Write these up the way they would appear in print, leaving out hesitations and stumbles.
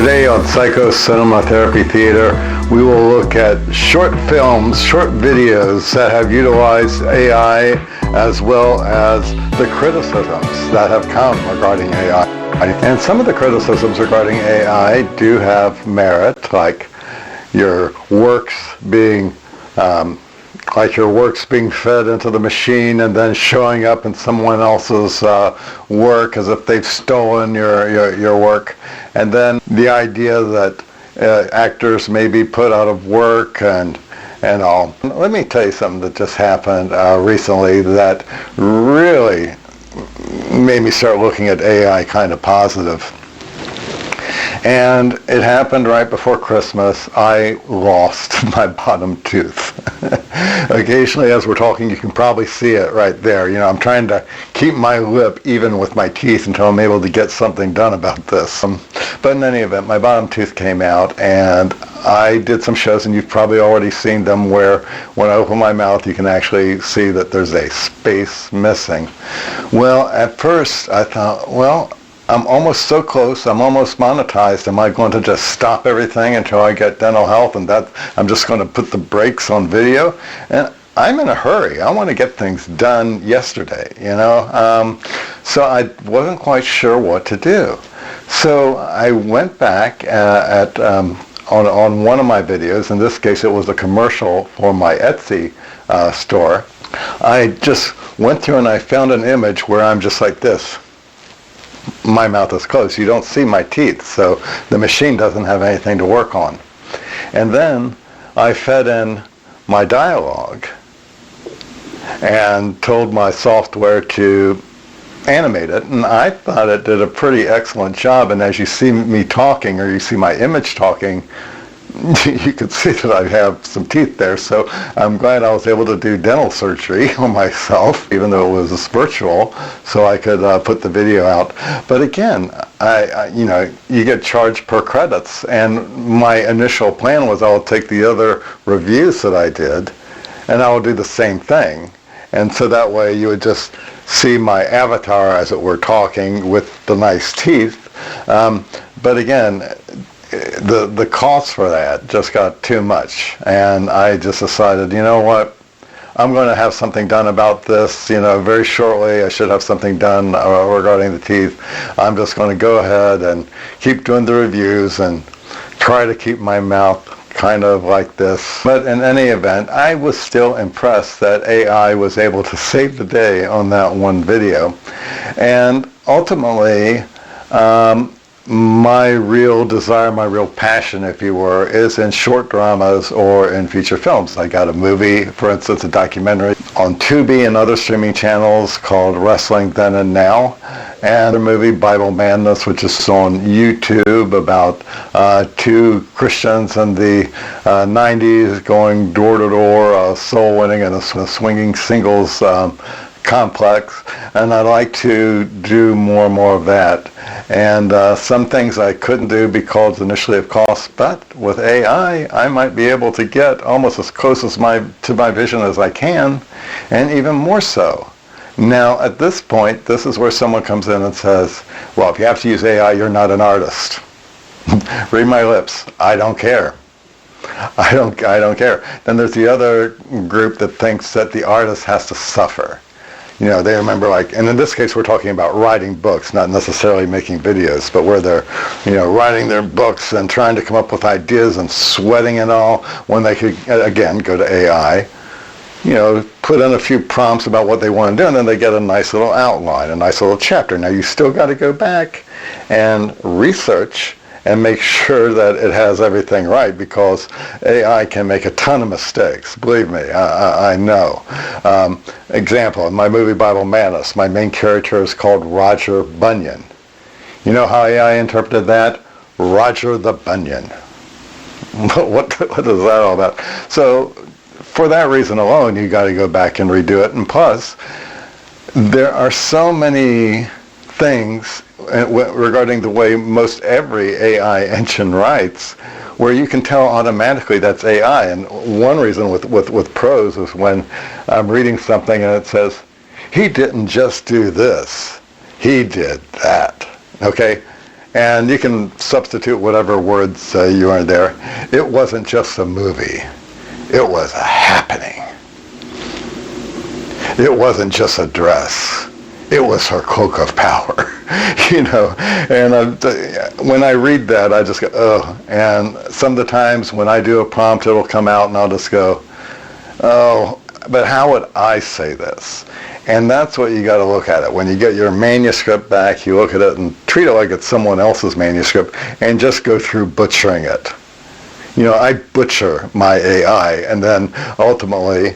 Today on Psycho Cinema Therapy Theater, we will look at short films, short videos that have utilized AI, as well as the criticisms that have come regarding AI. And some of the criticisms regarding AI do have merit, like your works being fed into the machine and then showing up in someone else's work as if they've stolen your work. And then the idea that actors may be put out of work and all. Let me tell you something that just happened recently that really made me start looking at AI kind of positive. And it happened right before Christmas. I lost my bottom tooth. Occasionally, as we're talking, you can probably see it right there. You know, I'm trying to keep my lip even with my teeth until I'm able to get something done about this. But in any event, my bottom tooth came out, and I did some shows, and you've probably already seen them, where when I open my mouth, you can actually see that there's a space missing. Well, at first, I thought, well, I'm almost so close, I'm almost monetized. Am I going to just stop everything until I get dental health, and that I'm just going to put the brakes on video? And I'm in a hurry. I want to get things done yesterday, you know? So I wasn't quite sure what to do. So I went back on one of my videos. In this case, it was a commercial for my Etsy store. I just went through and I found an image where I'm just like this. My mouth is closed. You don't see my teeth, so the machine doesn't have anything to work on. And then I fed in my dialogue and told my software to animate it, and I thought it did a pretty excellent job. And as you see me talking, or you see my image talking, you could see that I have some teeth there. So I'm glad I was able to do dental surgery on myself, even though it was virtual, so I could put the video out. But again, you get charged per credits, and my initial plan was I'll take the other reviews that I did, and I will do the same thing. And so that way you would just see my avatar, as it were, talking with the nice teeth. But again, the cost for that just got too much, and I just decided, you know what, I'm going to have something done about this, you know, very shortly. I should have something done regarding the teeth. I'm just going to go ahead and keep doing the reviews and try to keep my mouth kind of like this. But in any event, I was still impressed that AI was able to save the day on that one video. And ultimately, my real desire, my real passion, if you were, is in short dramas or in feature films. I got a movie, for instance, a documentary on Tubi and other streaming channels called Wrestling Then and Now, and a movie, Bible Madness, which is on YouTube, about two Christians in the 90s going door to door, soul winning in a swinging singles complex, and I'd like to do more and more of that. And some things I couldn't do because initially of cost, but with AI, I might be able to get almost as close as to my vision as I can, and even more so. Now, at this point, this is where someone comes in and says, well, if you have to use AI, you're not an artist. Read my lips. I don't care. I don't care. Then there's the other group that thinks that the artist has to suffer. You know, they remember, like, and in this case we're talking about writing books, not necessarily making videos, but where they're, you know, writing their books and trying to come up with ideas and sweating and all, when they could, again, go to AI, you know, put in a few prompts about what they want to do, and then they get a nice little outline, a nice little chapter. Now you still got to go back and research and make sure that it has everything right, because AI can make a ton of mistakes. Believe me, I know. Example, in my movie Bible Madness, my main character is called Roger Bunyan. You know how AI interpreted that? Roger the Bunyan. What is that all about? So for that reason alone, you got to go back and redo it. And plus, there are so many things regarding the way most every AI engine writes, where you can tell automatically that's AI. And one reason with prose is when I'm reading something and it says, he didn't just do this, he did that. Okay? And you can substitute whatever words you are there. It wasn't just a movie. It was a happening. It wasn't just a dress. It was her cloak of power, you know. And when I read that, I just go, oh. And some of the times when I do a prompt, it'll come out and I'll just go, oh, but how would I say this? And that's what you got to look at it. When you get your manuscript back, you look at it and treat it like it's someone else's manuscript and just go through butchering it. You know, I butcher my AI, and then ultimately,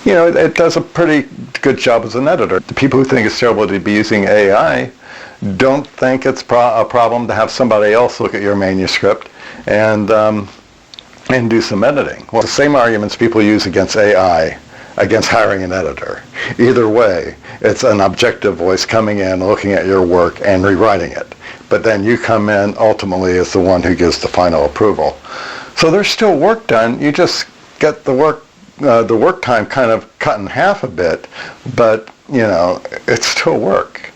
you know, it does a pretty good job as an editor. The people who think it's terrible to be using AI don't think it's a problem to have somebody else look at your manuscript and do some editing. Well, the same arguments people use against AI against hiring an editor. Either way, it's an objective voice coming in, looking at your work, and rewriting it. But then you come in ultimately as the one who gives the final approval. So there's still work done. You just get the work time kind of cut in half a bit, but you know, it's still work.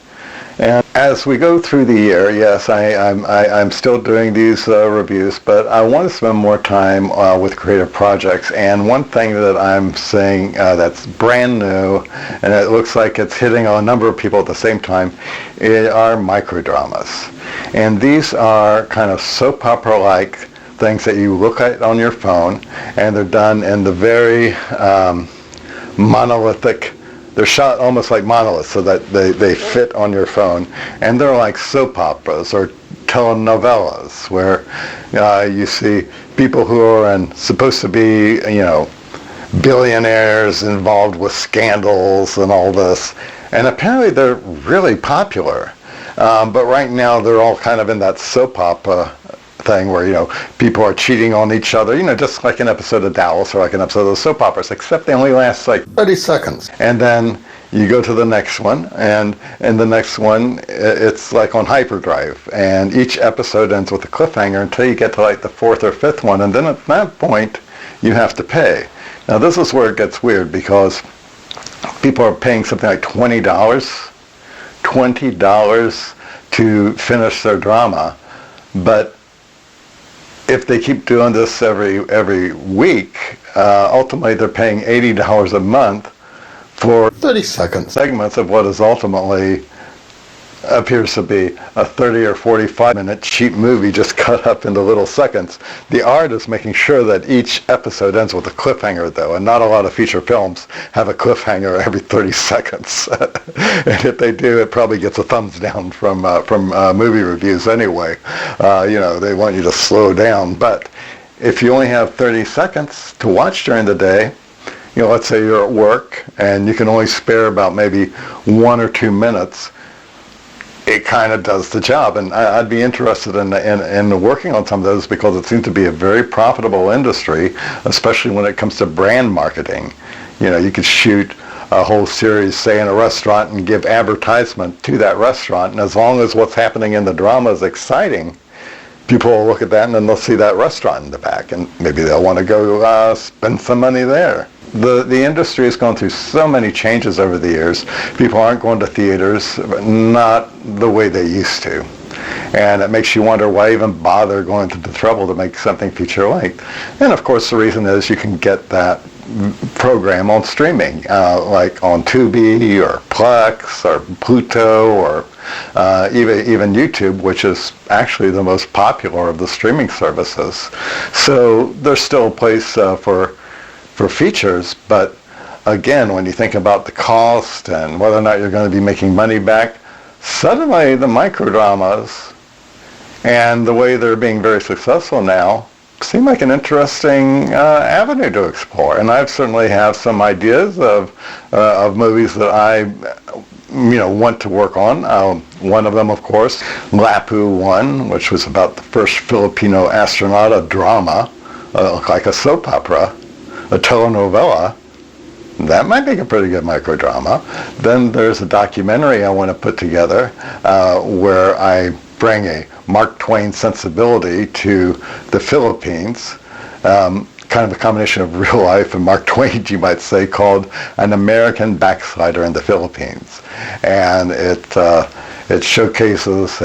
And as we go through the year, yes, I'm still doing these reviews, but I want to spend more time with creative projects. And one thing that I'm seeing that's brand new, and it looks like it's hitting a number of people at the same time, are microdramas. And these are kind of soap opera-like things that you look at on your phone, and they're done in the very monolithic. They're shot almost like monoliths so that they fit on your phone. And they're like soap operas or telenovelas where you see people who are supposed to be, you know, billionaires involved with scandals and all this. And apparently they're really popular. But right now they're all kind of in that soap opera thing where, you know, people are cheating on each other, you know, just like an episode of Dallas or like an episode of soap operas, except they only last like 30 seconds. And then you go to the next one, and in the next one, it's like on hyperdrive, and each episode ends with a cliffhanger until you get to like the fourth or fifth one, and then at that point, you have to pay. Now this is where it gets weird, because people are paying something like $20 to finish their drama, but if they keep doing this every week, ultimately they're paying $80 a month for 30-second segments of what is ultimately appears to be a 30 or 45-minute cheap movie just cut up into little seconds. The art is making sure that each episode ends with a cliffhanger, though, and not a lot of feature films have a cliffhanger every 30 seconds. And if they do, it probably gets a thumbs down from movie reviews anyway. You know, they want you to slow down. But if you only have 30 seconds to watch during the day, you know, let's say you're at work and you can only spare about maybe 1 or 2 minutes, it kind of does the job. And I'd be interested in working on some of those, because it seems to be a very profitable industry, especially when it comes to brand marketing. You know, you could shoot a whole series, say, in a restaurant and give advertisement to that restaurant, and as long as what's happening in the drama is exciting, people will look at that and then they'll see that restaurant in the back, and maybe they'll want to go spend some money there. The industry has gone through so many changes over the years. People aren't going to theaters, not the way they used to. And it makes you wonder why even bother going to the trouble to make something feature-length. And of course the reason is you can get that program on streaming, like on Tubi or Plex or Pluto or even YouTube, which is actually the most popular of the streaming services. So there's still a place for features, but again, when you think about the cost and whether or not you're going to be making money back, suddenly the microdramas and the way they're being very successful now seem like an interesting avenue to explore. And I certainly have some ideas of movies that I want to work on. One of them, of course, Lapu One, which was about the first Filipino astronaut, a drama, like a soap opera, a telenovela. That might make a pretty good microdrama. Then there's a documentary I want to put together where I bring a Mark Twain sensibility to the Philippines, kind of a combination of real life and Mark Twain, you might say, called An American Backslider in the Philippines. And it showcases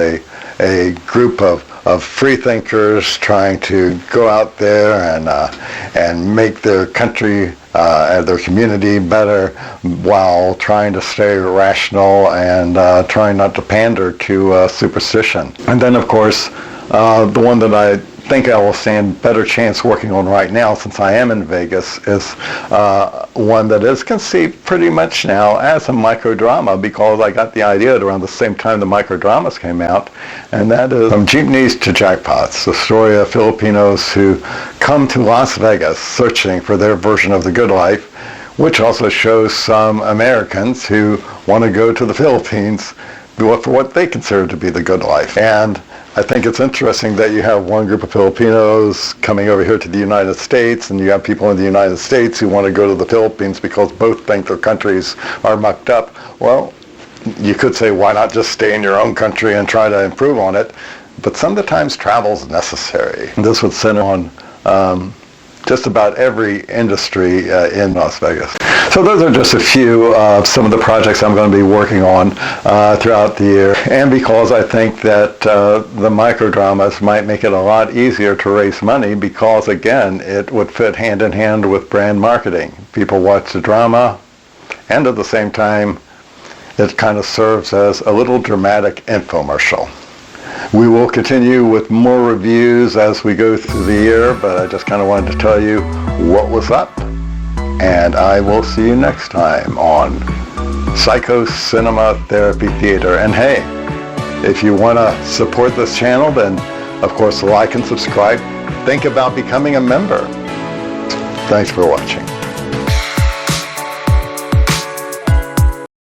a group of free thinkers trying to go out there and make their country and their community better while trying to stay rational and trying not to pander to superstition. And then, of course, the one that I think I will stand better chance working on right now, since I am in Vegas, is one that is conceived pretty much now as a microdrama, because I got the idea at around the same time the microdramas came out, and that is From Jeepneys to Jackpots, the story of Filipinos who come to Las Vegas searching for their version of the good life, which also shows some Americans who want to go to the Philippines for what they consider to be the good life. And I think it's interesting that you have one group of Filipinos coming over here to the United States, and you have people in the United States who want to go to the Philippines because both think their countries are mucked up. Well, you could say, why not just stay in your own country and try to improve on it? But sometimes travel is necessary. This would center on just about every industry in Las Vegas. So those are just a few of some of the projects I'm going to be working on throughout the year. And because I think that the microdramas might make it a lot easier to raise money, because again, it would fit hand in hand with brand marketing. People watch the drama, and at the same time, it kind of serves as a little dramatic infomercial. We will continue with more reviews as we go through the year, but I just kind of wanted to tell you what was up. And I will see you next time on Psycho Cinema Therapy Theater. And hey, if you want to support this channel, then of course like and subscribe. Think about becoming a member. Thanks for watching.